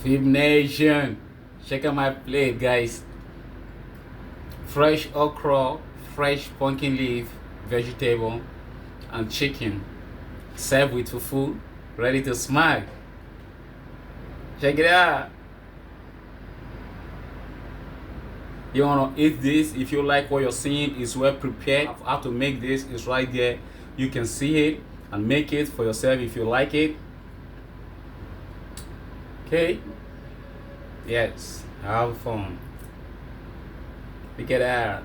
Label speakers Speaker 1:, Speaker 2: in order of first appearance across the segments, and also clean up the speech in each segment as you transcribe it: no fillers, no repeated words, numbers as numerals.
Speaker 1: Fib Nation, check out my plate, guys. Fresh okra, fresh pumpkin leaf, vegetable, and chicken. Served with fufu, ready to smack. Check it out. You wanna eat this? If you like what you're seeing, it's well prepared. How to make this is right there. You can see it and make it for yourself if you like it. Okay. Yes. Have fun. Look at that.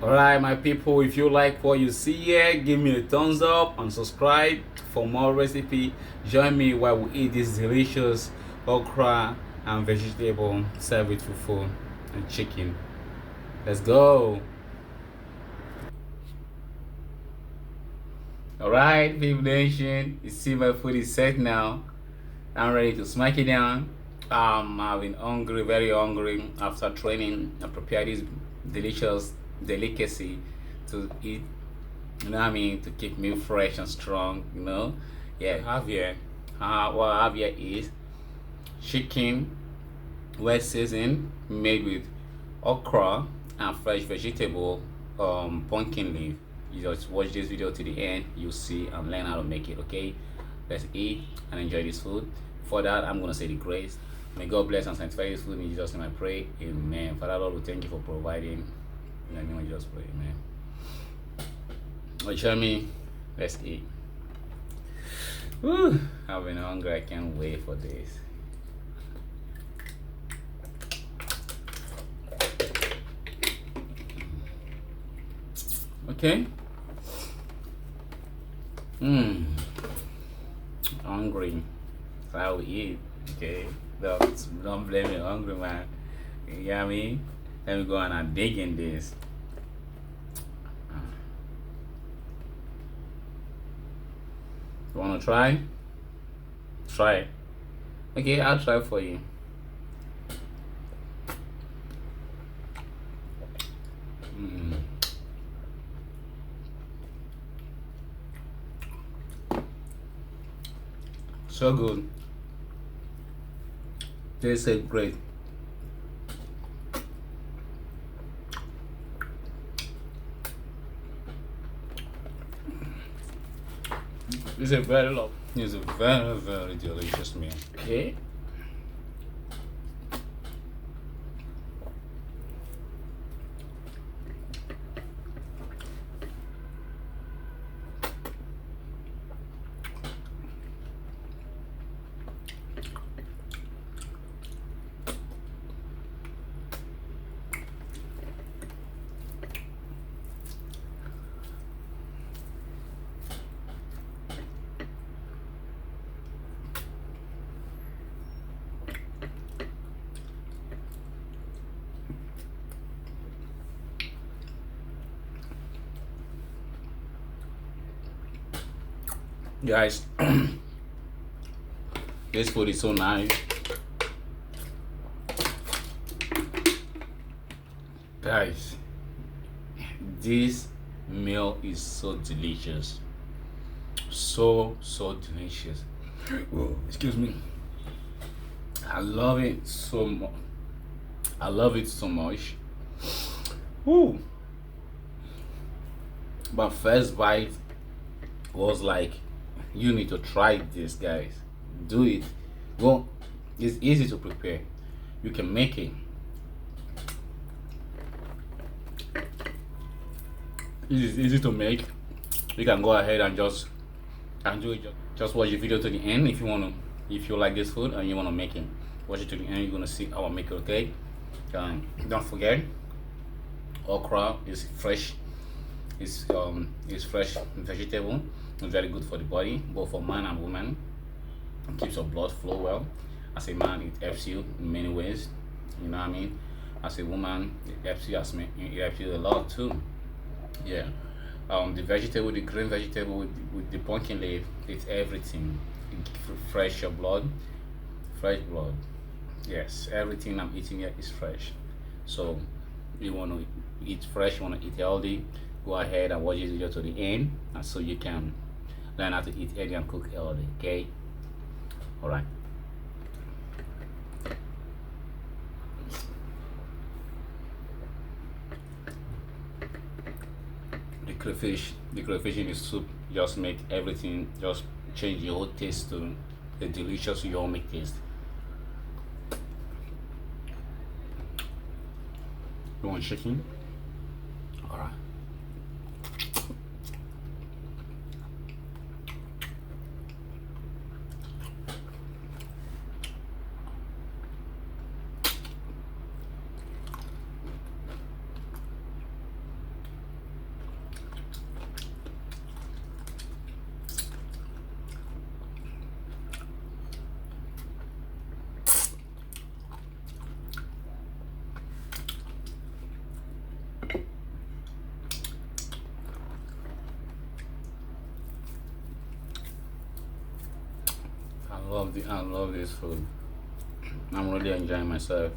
Speaker 1: Alright, my people, if you like what you see here, give me a thumbs up and subscribe for more recipe. Join me while we eat this delicious okra and vegetable served with fufu and chicken. Let's go. Alright, People Nation, you see my food is set now. I'm ready to smack it down. I've been hungry, very hungry after training. I prepared this delicious delicacy to eat, you know what I mean, to keep me fresh and strong, you know. Yeah, what I have here is chicken, well seasoned, made with okra and fresh vegetable, pumpkin leaf. You just watch this video to the end, you'll see and learn how to make it. Okay, let's eat and enjoy this food. For that, I'm gonna say the grace. May God bless and sanctify this food in Jesus' name I pray. Amen. Father Lord, we thank you for providing. In the name of Jesus pray. Amen. Join me. Let's eat. Woo! I've been hungry. I can't wait for this. Okay. Hungry. So I will eat. Okay. Don't blame me, hungry man. You know what I mean? Let me go on and dig in this. You wanna try? Try it. Okay, I'll try for you. So good. Tastes great. It's a very delicious meal. Okay. Guys, this food is so nice. Guys, this meal is so delicious. So delicious. Whoa, excuse me. I love it so much. I love it so much. Woo. But first bite was like, you need to try this, guys. Do it. Go. It's easy to prepare. You can make it. It's easy to make. You can go ahead and just do it. Just watch the video to the end if you wanna. If you like this food and you wanna make it, watch it to the end. You're gonna see how I make it. Okay. Don't forget, okra is fresh. It's fresh vegetable. It's very good for the body, both for man and woman. It keeps your blood flow well. As a man, it helps you in many ways. You know what I mean? As a woman, it helps you. It helps you a lot too. Yeah. The vegetable, the green vegetable with the pumpkin leaf, it's everything. It fresh your blood, fresh blood. Yes, everything I'm eating here is fresh. So you want to eat fresh, you want to eat healthy, go ahead and watch this video to the end, and so you can learn how to eat healthy and cook healthy. Okay, all right. The crayfish in the soup just make everything, just change your whole taste to a delicious yummy taste. You want chicken? All right. I love this food. I'm really enjoying myself.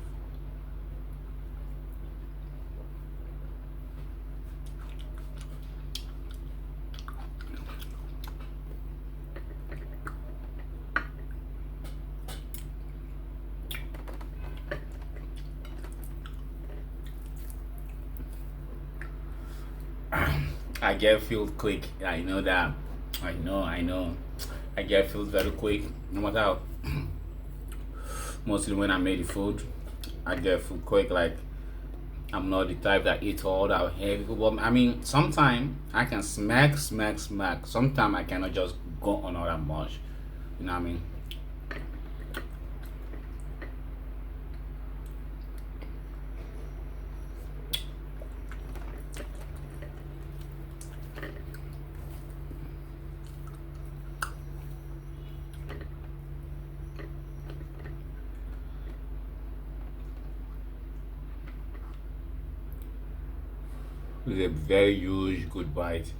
Speaker 1: I get filled quick. I know that. I know. I get filled very quick. No matter how. Mostly when I made the food, I get food quick. Like, I'm not the type that eat all that heavy food. But I mean, sometimes I can smack. Sometimes I cannot just go on all that much. You know what I mean? It's a very huge good bite.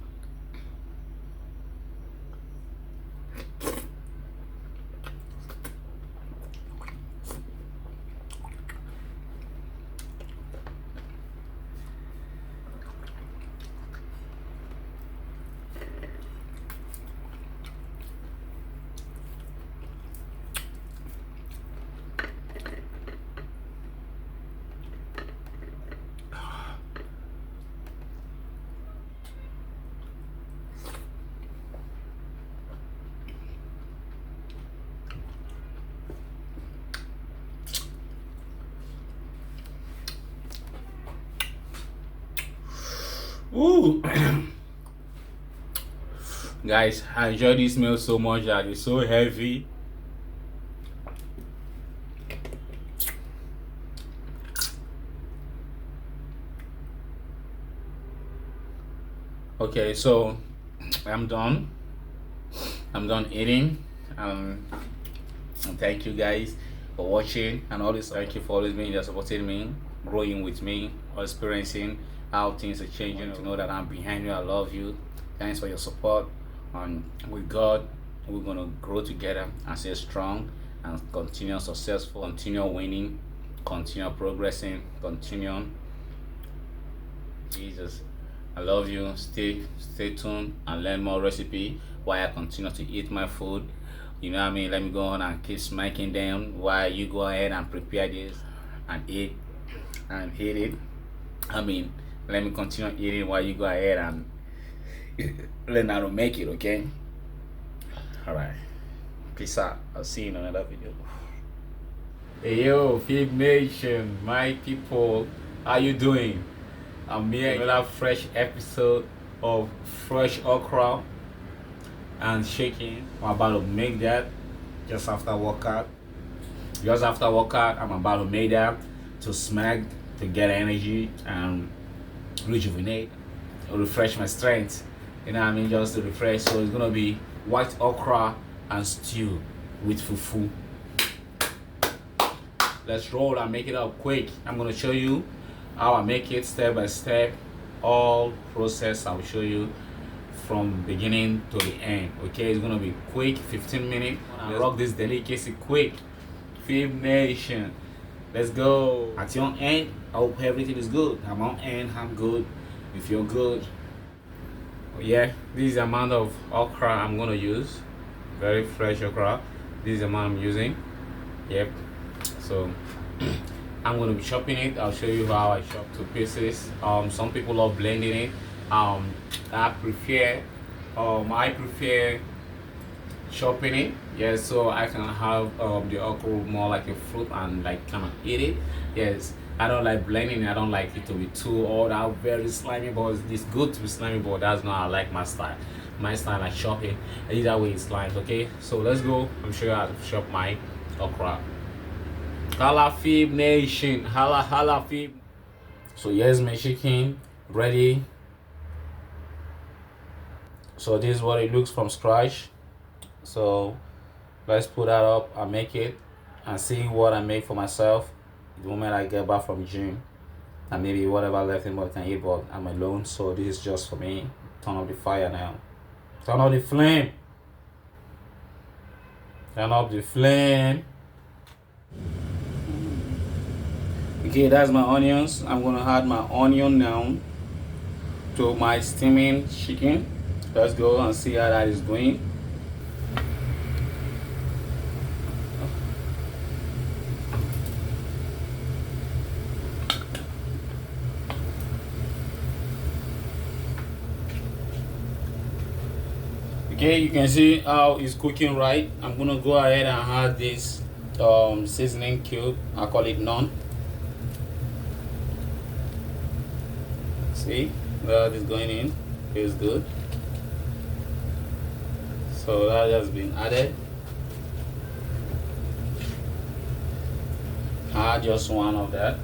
Speaker 1: Ooh. Guys, I enjoy this meal so much that it's so heavy. Okay, so I'm done. I'm done eating. And thank you guys for watching and always thank you for always being there supporting me, growing with me, or experiencing how things are changing. To know that I'm behind you, I love you. Thanks for your support. And with God, we're gonna grow together and stay strong and continue successful, continue winning, continue progressing, continue. Jesus, I love you. Stay tuned and learn more recipe while I continue to eat my food. You know what I mean? Let me go on and keep smacking them while you go ahead and prepare this and eat it. I mean, let me continue eating while you go ahead and learn how to make it, okay? Alright. Peace out. I'll see you in another video. Hey yo, Fib Nation, my people, how you doing? I'm here in another fresh episode of fresh okra and chicken. I'm about to make that just after workout. I'm about to make that to smack, to get energy and rejuvenate, refresh my strength. You know what I mean? Just to refresh. So it's gonna be white okra and stew with fufu. Let's roll and make it up quick. I'm gonna show you how I make it step by step. All process I will show you from beginning to the end. Okay, it's gonna be quick, 15 minutes. I rock this delicacy quick. Fib Nation, let's go. At your end, I hope everything is good. I'm on end, I'm good. If you're good, Yeah, this is the amount of okra I'm gonna use. Very fresh okra. This is the amount I'm using. Yep. So I'm gonna be chopping it. I'll show you how I chop to pieces. Some people love blending it. Um, I prefer I prefer chopping it. Yes, so I can have the okra more like a fruit and like kind of eat it. Yes, I don't like blending it. I don't like it to be too all that very slimy, but it's good to be slimy, but that's not how I like my style. My style, I chop it either way it's slime. Okay, so let's go. I'm sure how to chop my okra. Hala Fib Nation, hala Fib. So here's my chicken ready. So this is what it looks from scratch. So let's put that up and make it and see what I make for myself the moment I get back from gym, and maybe whatever left in what I can eat, but I'm alone, so this is just for me. Turn up the fire now. Turn up the flame. Turn up the flame. Okay, that's my onions. I'm gonna add my onion now to my steaming chicken. Let's go and see how that is going. Okay, you can see how it's cooking right. I'm gonna go ahead and add this seasoning cube. I call it none. See that is going in. Feels good. So that has been added. Add just one of that.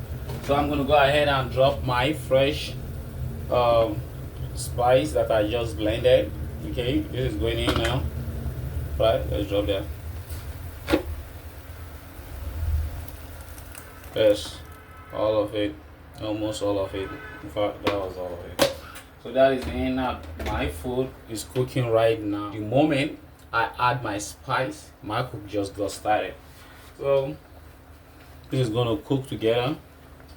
Speaker 1: So I'm gonna go ahead and drop my fresh spice that I just blended. Okay, this is going in now. Right, let's drop that. Yes, all of it, almost all of it. In fact, that was all of it. So that is in. My food is cooking right now. The moment I add my spice, my cook just got started. So this is gonna cook together.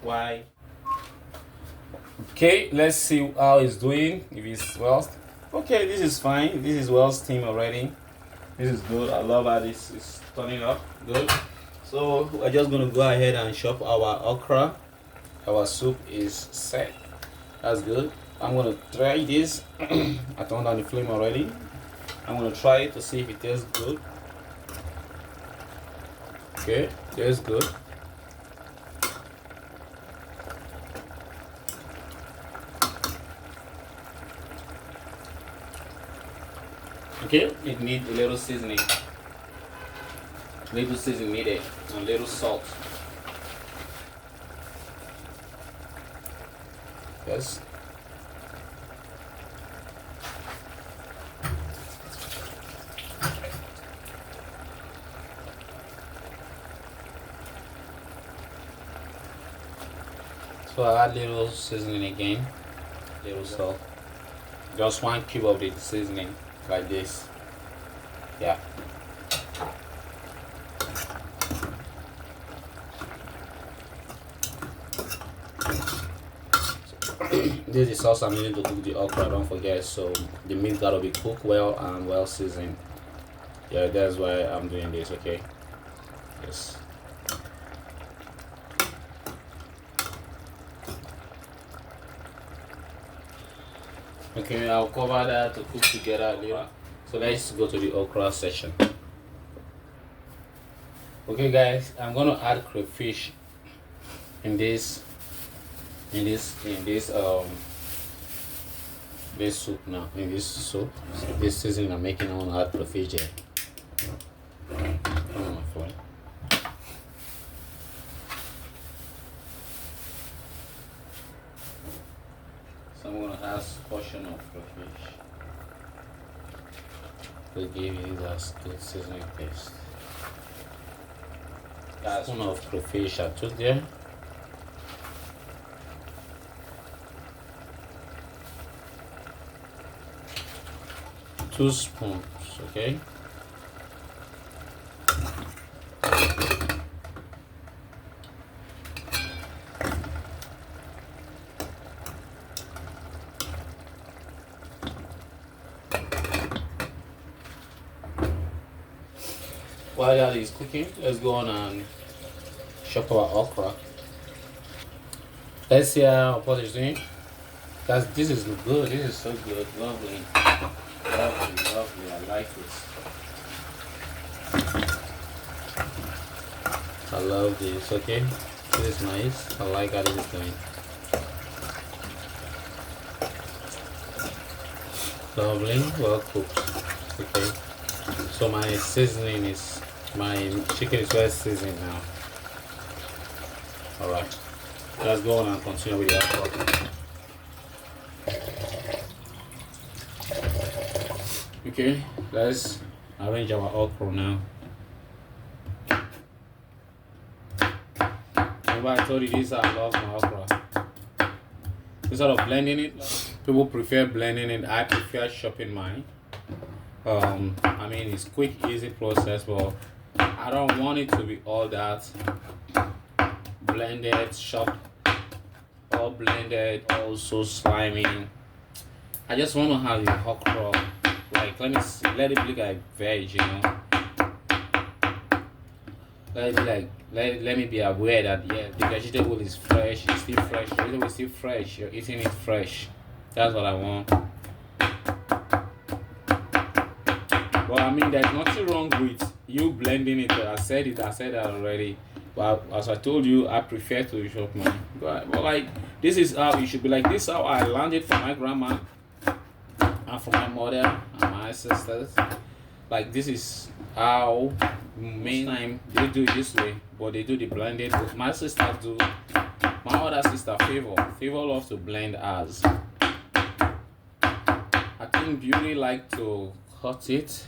Speaker 1: Why? Okay, let's see how it's doing. If it's well, okay, this is fine. This is well steamed already. This is good. I love how this is turning up. Good. So we're just gonna go ahead and chop our okra. Our soup is set. That's good. I'm gonna try this. I turned on the flame already. I'm gonna try it to see if it tastes good. Okay, tastes good. Okay, it needs a little seasoning. Little seasoning needed, and little salt. Yes. So I add little seasoning again, little salt. Just 1 cube of the seasoning, like this. Yeah. This is sauce I'm using to cook the okra, don't forget. So the meat gotta be cooked well and well seasoned. Yeah, that's why I'm doing this, okay? Yes. Okay, I'll cover that to cook together later. So let's go to the okra section. Okay guys, I'm gonna add crayfish in this this soup now. In this soup, so this seasoning I'm making, I wanna add crayfish there. So I'm gonna add a portion of crayfish to give you that good seasoning taste. A spoon of crayfish I took there. Two spoons, okay? while that is cooking, let's go on and chop our okra. Let's see how what it's doing. Guys, this is good. This is so good. Lovely. Lovely, lovely. I like this. I love this. Okay. This is nice. I like how this is doing. Lovely. Well cooked. Okay. So my seasoning is, my chicken is well seasoned now. Alright. Let's go on and continue with the okra. Okay, let's arrange our okra now. Remember I told you this, I love my okra. Instead of blending it, people prefer blending it. I prefer chopping mine. I mean, it's quick, easy process, but I don't want it to be all that blended, chopped, all blended, also slimy. I just want to have the okra, like, let me see, let it look like veg, you know. Let it be like, let me be aware that, yeah, the vegetable is fresh, it's still fresh, the vegetable is still fresh, you're eating it fresh. That's what I want. Well, I mean, there's nothing wrong with you blending it. I said that already. But as I told you, I prefer to chop mine. But like, this is how it should be. Like, this is how I learned it from my grandma and from my mother and my sisters. Like, this is how main time they do it this way, but they do the blended. But my sisters do. My other sister, Favor loves to blend as. I think Beauty like to cut it.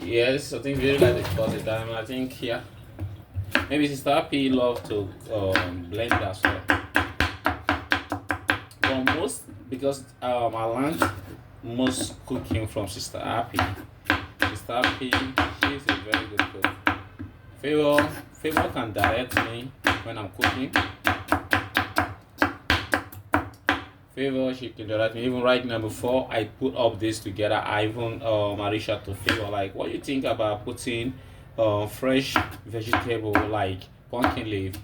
Speaker 1: Yes, I think Beauty like to cut it. I think, yeah. Maybe Sister P love to blend as well. But most, because I learned most cooking from Sister Happy. Sister Happy, she's a very good cook. Favor can direct me when I'm cooking. Favor, she can direct me. Even right now, before I put up this together, I even reached out to Favor, like, what do you think about putting fresh vegetable like pumpkin leaf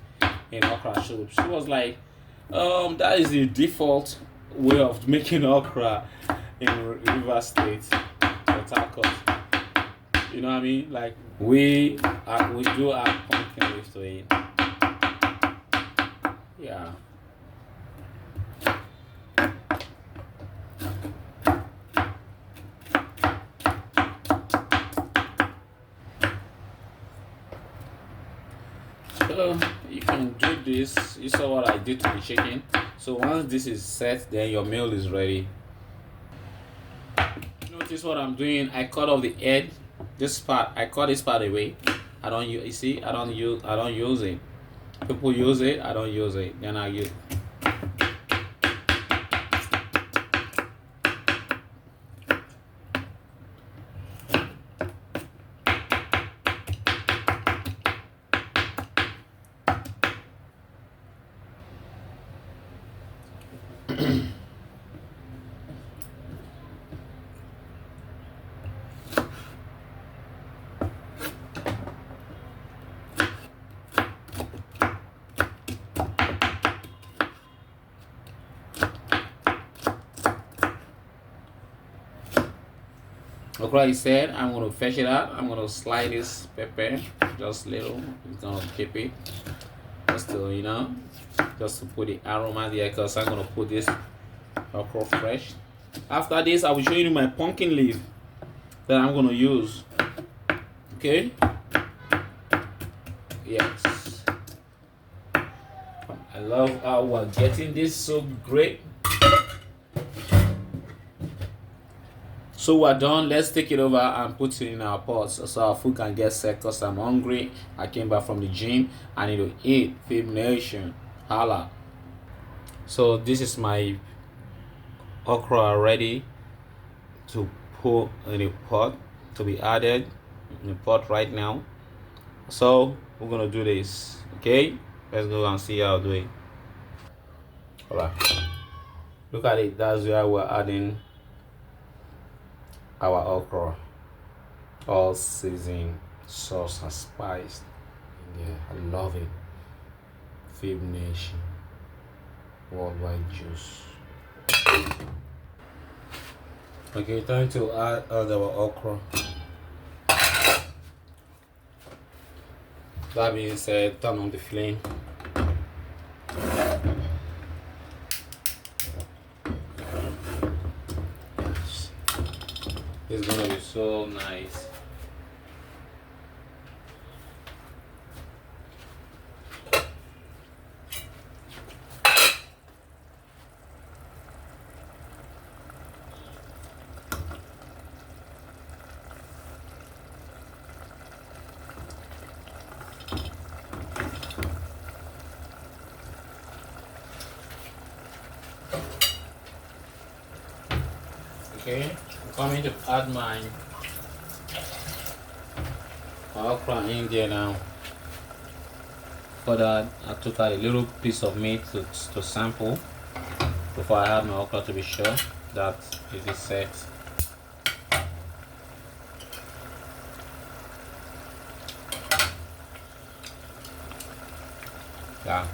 Speaker 1: in okra soup? She was like, that is the default way of making okra in River State, Port Harcourt. You know what I mean? Like, we do add pumpkin leaf to it. Yeah. So you can do this. You saw what I did to the chicken. So once this is set, then your meal is ready. Notice what I'm doing. I cut off the head. This part, I cut this part away. I don't use. You see, I don't use it. People use it. I don't use it. Then I use. Okra is said, I'm going to fetch it out. I'm going to slide this pepper just little. It's going to keep it just to, you know, just to put the aroma there, because I'm going to put this okra fresh. After this, I will show you my pumpkin leaf that I'm going to use. Okay? Yes. I love how we're getting this so great. So we're done. Let's take it over and put it in our pots so our food can get set, because I'm hungry. I came back from the gym. I need to eat. Fib Nation. Holla. So this is my okra ready to put in the pot, to be added in the pot right now. So we're gonna do this. Okay, let's go and see how I do it. Alright, look at it. That's where we're adding our okra. all season sauce and spice. Yeah, I love it. Fib Nation, worldwide juice. Okay, time to add our okra. That being said, turn on the flame. Yes. It's gonna be so nice. Okay, I'm coming to add my okra in there now. For that, I took out a little piece of meat to sample before I add my okra to be sure that it is set. Yeah.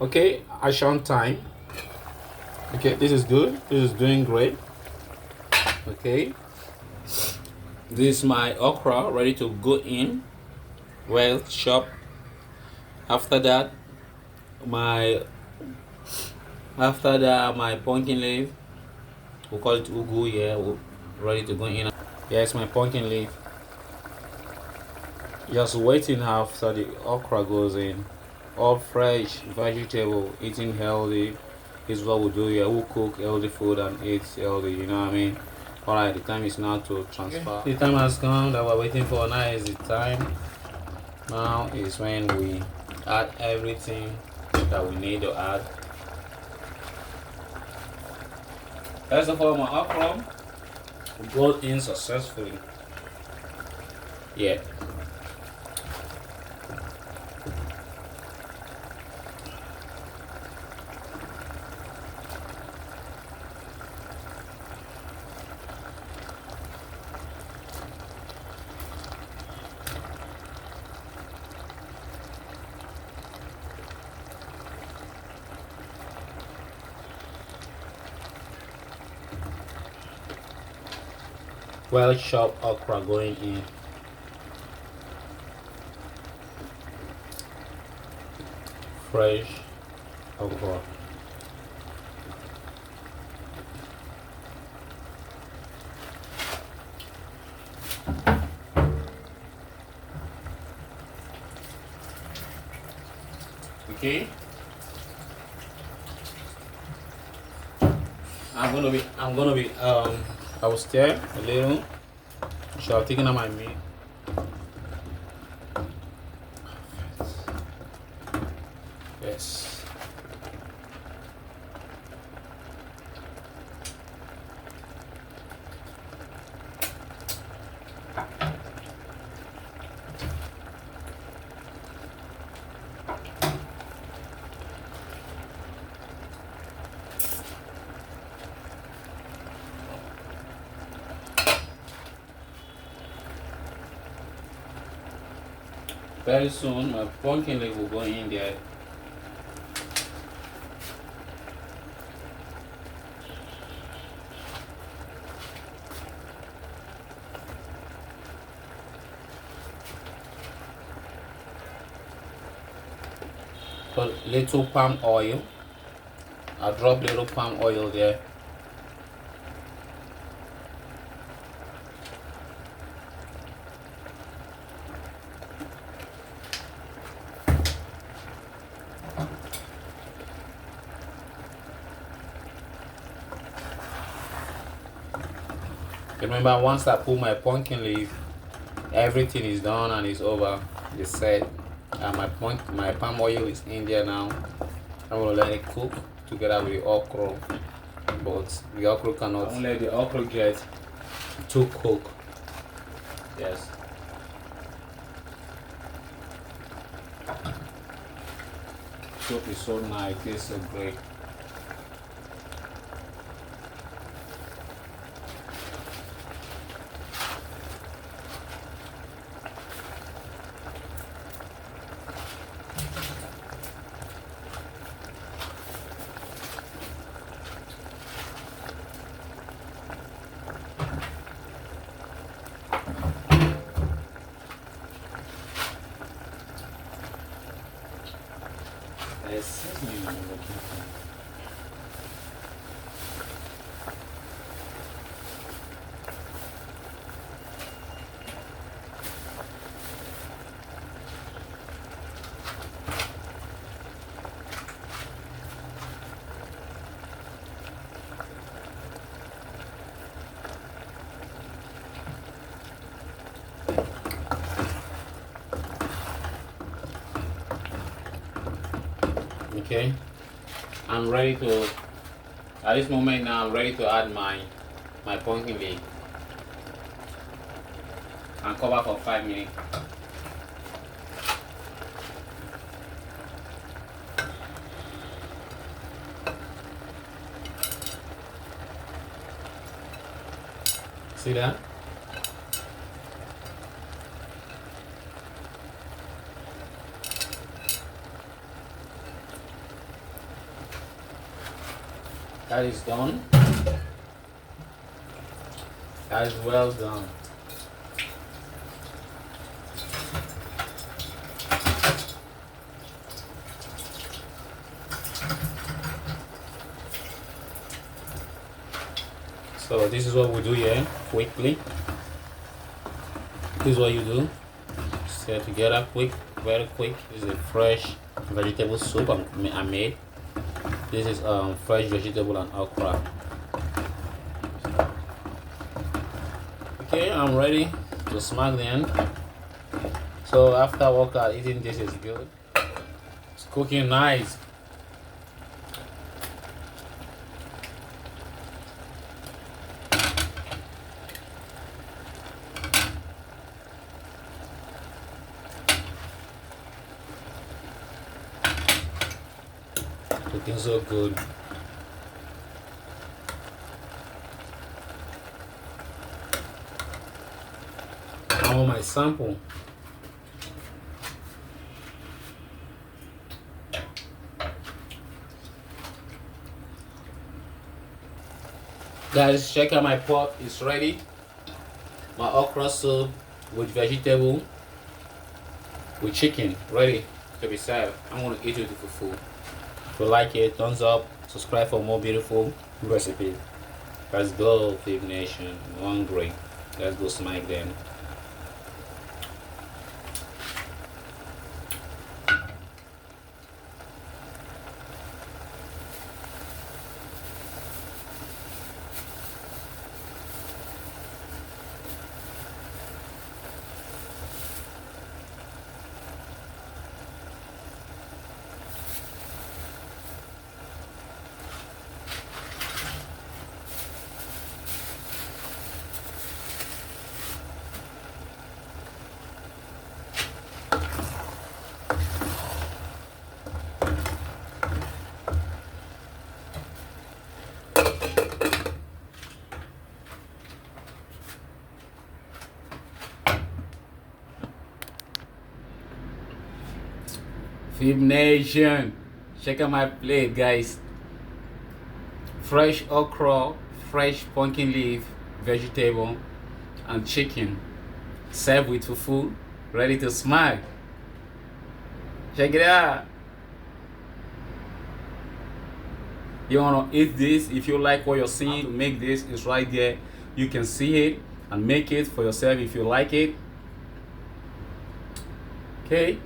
Speaker 1: Okay, action time. Okay, this is good. This is doing great. Okay, this is my okra ready to go in, well chopped. After that, my my pumpkin leaf, we call it ugu, yeah, ready to go in. Yes, my pumpkin leaf. Just waiting after the okra goes in. All fresh vegetable, eating healthy is what we do here. We cook healthy food and eat healthy, you know what I mean? Alright, the time is now to transfer. Okay. The time has come that we're waiting for. Now is the time. Now is when we add everything that we need to add. First of all, my okra got in successfully. Yeah. Well chopped okra going in. Fresh okra. Okay. I will stir a little. So I'm taking out my meat. Yes. Very soon, my pumpkin leaf will go in there. Put little palm oil. I drop little palm oil there. Remember, once I put my pumpkin leaf, everything is done and it's over. It's set. My palm oil is in there now. I'm gonna let it cook together with the okra, but the okra cannot. I won't let the okra get too cooked. Yes. Soup is so nice. Tastes so great. Okay, I'm ready to, at this moment now, I'm ready to add my pumpkin leaf and cover for 5 minutes. See that? That is done. That is well done. So this is what we do here quickly. This is what you do. Stir together quick, very quick. This is a fresh vegetable soup I made. This is fresh vegetable and okra. Okay, I'm ready to smack them. So after workout, eating this is good. It's cooking nice. Looking so good. I want my sample. Guys, check out my pot. It's ready. My okra soup with vegetable, with chicken, ready to be served. I'm gonna eat it with fufu. If you like it, thumbs up, subscribe for more beautiful recipes. Let's go, Fibe Nation. I'm hungry. Let's go smack them. Fibe Nation, check out my plate, guys. Fresh okra, fresh pumpkin leaf, vegetable, and chicken. Served with fufu, ready to smack. Check it out. You wanna eat this? If you like what you're seeing, to make this is right there. You can see it and make it for yourself if you like it. Okay.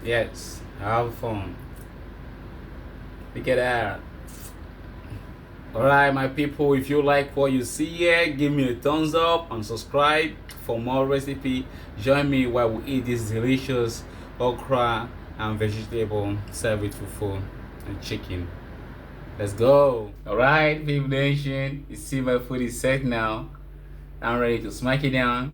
Speaker 1: Yes, have fun. Look at that. Alright, my people, if you like what you see here, give me a thumbs up and subscribe for more recipe. Join me while we eat this delicious okra and vegetable served with fufu and chicken. Let's go. Alright, Fibe Nation, you see my food is set now. I'm ready to smack it down.